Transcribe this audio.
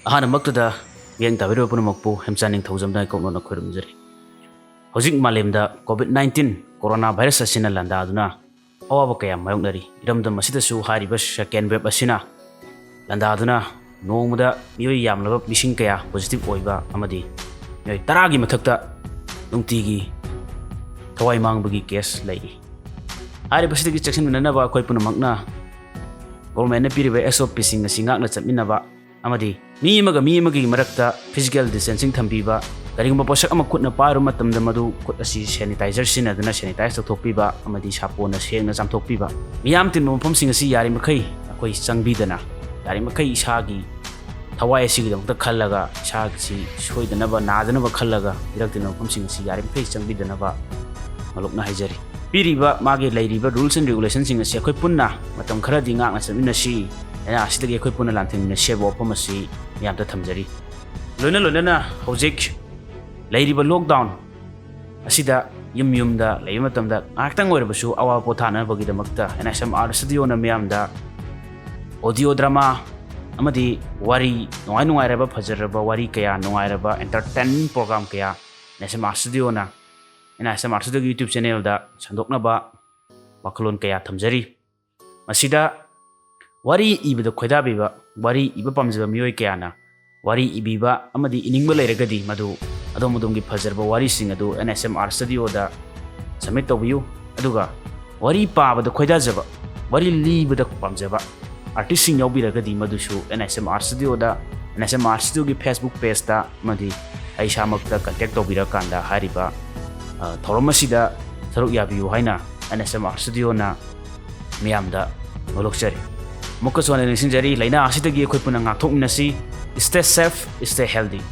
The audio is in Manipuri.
ꯑꯍꯥꯟꯕꯃꯛꯇꯗ ꯃꯤꯠꯌꯦꯡ ꯇꯥꯕꯤꯔꯤꯕ ꯄꯨꯝꯅꯃꯛꯄꯨ ꯍꯦꯝꯆꯥꯅꯤꯡ ꯊꯧꯖꯝꯅ ꯀꯧꯅꯅ ꯈꯣꯏꯔꯨꯝꯖꯔꯤ꯫ ꯍꯧꯖꯤꯛ ꯃꯥꯂꯦꯝꯗ ꯀꯣꯚꯤꯗ-19 ꯀꯣꯔꯣꯅꯥ ꯚꯥꯏꯔꯁ ꯑꯁꯤꯅ ꯂꯥꯟꯗꯥꯗꯨꯅ ꯑꯋꯥꯕ ꯀꯌꯥ ꯃꯥꯌꯣꯛꯅꯔꯤ꯫ ꯏꯔꯝꯗꯝ ꯑꯁꯤꯗꯁꯨ ꯍꯥꯏꯔꯤꯕ ꯁꯦꯀꯦꯟ ꯋꯦꯕ ꯑꯁꯤꯅ ꯂꯥꯟꯗꯥꯗꯨꯅ ꯅꯣꯡꯃꯗ ꯃꯤꯑꯣꯏ ꯌꯥꯝꯂꯕ ꯃꯤꯁꯤꯡ ꯀꯌꯥ ꯄꯣꯖꯤꯇꯤꯚ ꯑꯣꯏꯕ ꯑꯃꯗꯤ ꯃꯤꯑꯣꯏ 10ꯒꯤ ꯃꯊꯛꯇ ꯅꯨꯡꯇꯤꯒꯤ ꯊꯋꯥꯏ ꯃꯥꯡꯕꯒꯤ ꯀꯦꯁ ꯂꯩꯔꯤ꯫ ꯍꯥꯏꯔꯤꯕꯁꯤꯗꯒꯤ ꯆꯦꯛꯁꯤꯟꯃꯤꯟꯅꯅꯕ ꯑꯩꯈꯣꯏ ꯄꯨꯝꯅꯃꯛꯅ ꯒꯣꯚꯔꯟꯃꯦꯟꯠꯅ ꯄꯤꯔꯤꯕ SOPꯁꯤꯡ ꯑꯁꯤ ꯉꯥꯛꯅ ꯆꯠꯃꯤꯟꯅꯕ ꯑꯃꯗꯤ ꯃꯤ ꯑꯃꯒꯤ ꯃꯔꯛꯇ ꯐꯤꯖꯤꯀꯦꯜ ꯗꯤꯁꯇꯦꯟꯁꯤꯡ ꯊꯝꯕꯤꯕ, ꯀꯔꯤꯒꯨꯝꯕ ꯄꯣꯠꯁꯛ ꯑꯃ ꯈꯨꯠꯅ ꯄꯥꯏꯔꯨꯕ ꯃꯇꯝꯗ ꯃꯗꯨ ꯈꯨꯠ ꯑꯁꯤ ꯁꯦꯅꯤꯇꯥꯏꯖꯔ ꯁꯤꯖꯤꯟꯅꯗꯨꯅ ꯁꯦꯅꯤꯇꯥꯏꯖ ꯇꯧꯊꯣꯛꯄꯤꯕ ꯑꯃꯗꯤ ꯁꯥꯄꯣꯟꯅ ꯁꯦꯡꯅ ꯆꯥꯝꯊꯣꯛꯄꯤꯕ, ꯃꯤꯌꯥꯝ ꯇꯤꯟꯕ ꯃꯐꯝꯁꯤꯡ ꯑꯁꯤ ꯌꯥꯔꯤꯃꯈꯩ ꯑꯩꯈꯣꯏ ꯆꯪꯕꯤꯗꯅ ꯌꯥꯔꯤꯃꯈꯩ ꯏꯁꯥꯒꯤ ꯊꯋꯥꯏ ꯑꯁꯤꯒꯤꯗꯃꯛꯇ ꯈꯜꯂꯒ ꯏꯁꯥꯁꯤ ꯁꯣꯏꯗꯅꯕ ꯅꯥꯗꯅꯕ ꯈꯜꯂꯒ ꯏꯔꯛ ꯇꯤꯟꯕ ꯃꯐꯝꯁꯤꯡ ꯑꯁꯤ ꯌꯥꯔꯤꯃꯈꯩ ꯆꯪꯕꯤꯗꯅꯕ ꯃꯂꯨꯛꯅ ꯍꯥꯏꯖꯔꯤ꯫ ꯄꯤꯔꯤꯕ ꯃꯥꯒꯤ ꯂꯩꯔꯤꯕ ꯔꯨꯜꯁ ꯑꯦꯟ ꯔꯤꯒꯨꯂꯦꯁꯟꯁꯤꯡ ꯑꯁꯤ ꯑꯩꯈꯣꯏ ꯄꯨꯟꯅ ꯃꯇꯝ ꯈꯔꯗꯤ ꯉꯥꯛꯅ ꯆꯠꯃꯤꯟꯅꯁꯤ, ꯂꯥꯏꯅꯥ ꯑꯁꯤꯗꯒꯤ ꯑꯩꯈꯣꯏ ꯄꯨꯟꯅ ꯂꯥꯟꯊꯦꯡꯃꯤꯟꯅꯁꯤ ꯍꯥꯏꯕ ꯋꯥꯐꯝ ꯑꯁꯤ ꯃꯤꯌꯥꯝꯗ ꯊꯝꯖꯔꯤ꯫ ꯂꯣꯏꯅꯅ ꯍꯧꯖꯤꯛ ꯂꯩꯔꯤꯕ ꯂꯣꯛꯗꯥꯎꯟ ꯑꯁꯤꯗ ꯌꯨꯝꯗ ꯂꯩꯕ ꯃꯇꯝꯗ ꯉꯥꯏꯍꯥꯛꯇꯪ ꯑꯣꯏꯔꯕꯁꯨ ꯑꯋꯥꯕ ꯄꯣꯊꯥꯅꯕꯒꯤꯗꯃꯛꯇ NSMR ꯁ꯭ꯇꯨꯗꯤꯑꯣꯅ ꯃꯤꯌꯥꯝꯗ ꯑꯣꯗꯤꯑꯣ ꯗ꯭ꯔꯃꯥ ꯑꯃꯗꯤ ꯋꯥꯔꯤ ꯅꯨꯡꯉꯥꯏꯔꯕ ꯐꯖꯔꯕ ꯋꯥꯔꯤ ꯀꯌꯥ, ꯅꯨꯡꯉꯥꯏꯔꯕ ꯑꯦꯟꯇꯔꯇꯦꯟꯃꯦꯟꯠ ꯄ꯭ꯔꯣꯒ꯭ꯔꯥꯝ ꯀꯌꯥ NSMR ꯁ꯭ꯇꯨꯗꯤꯑꯣꯅ NSMR ꯁ꯭ꯇꯨꯗꯤꯑꯣꯒꯤ ꯌꯨꯇ꯭ꯌꯨꯕ ꯆꯦꯅꯦꯜꯗ ꯁꯟꯗꯣꯛꯅꯕ ꯋꯥꯈꯜꯂꯣꯟ ꯀꯌꯥ ꯊꯝꯖꯔꯤ꯫ ꯃꯁꯤꯗ ꯋꯥꯔꯤ ꯏꯕꯗ ꯈꯣꯏꯗꯥꯕꯤꯕ, ꯋꯥꯔꯤ ꯏꯕ ꯄꯥꯝꯖꯕ ꯃꯤꯑꯣꯏ ꯀꯌꯥꯅ ꯋꯥꯔꯤ ꯏꯕꯤꯕ ꯑꯃꯗꯤ ꯏꯅꯤꯡꯕ ꯂꯩꯔꯒꯗꯤ ꯃꯗꯨ ꯑꯗꯣꯝꯒꯤ फजरबा वारीसिंग अदु NSMR स्टूडियोदा सबमिट तौबियु अदुगा वारी पाबदा खोइदाजबा वारी लीबदा पामजबा आर्टिस्टसिंग याउबिरगदि मदुसु NSMR स्टूडियोदा NSMR स्टूडियो की फेसबुक पेज दा मदि आइसामक्ता कांटेक्ट तौबिरकांदा हारिबा थौरमसिदा सरुक याबियु हाइना NSMR स्टूडियो ना मियामदा मोलुकचरी मुकसवाने निसिंजरी लाइना आसिदगी अखोइ पुना ngathokminasi stay safe stay healthy।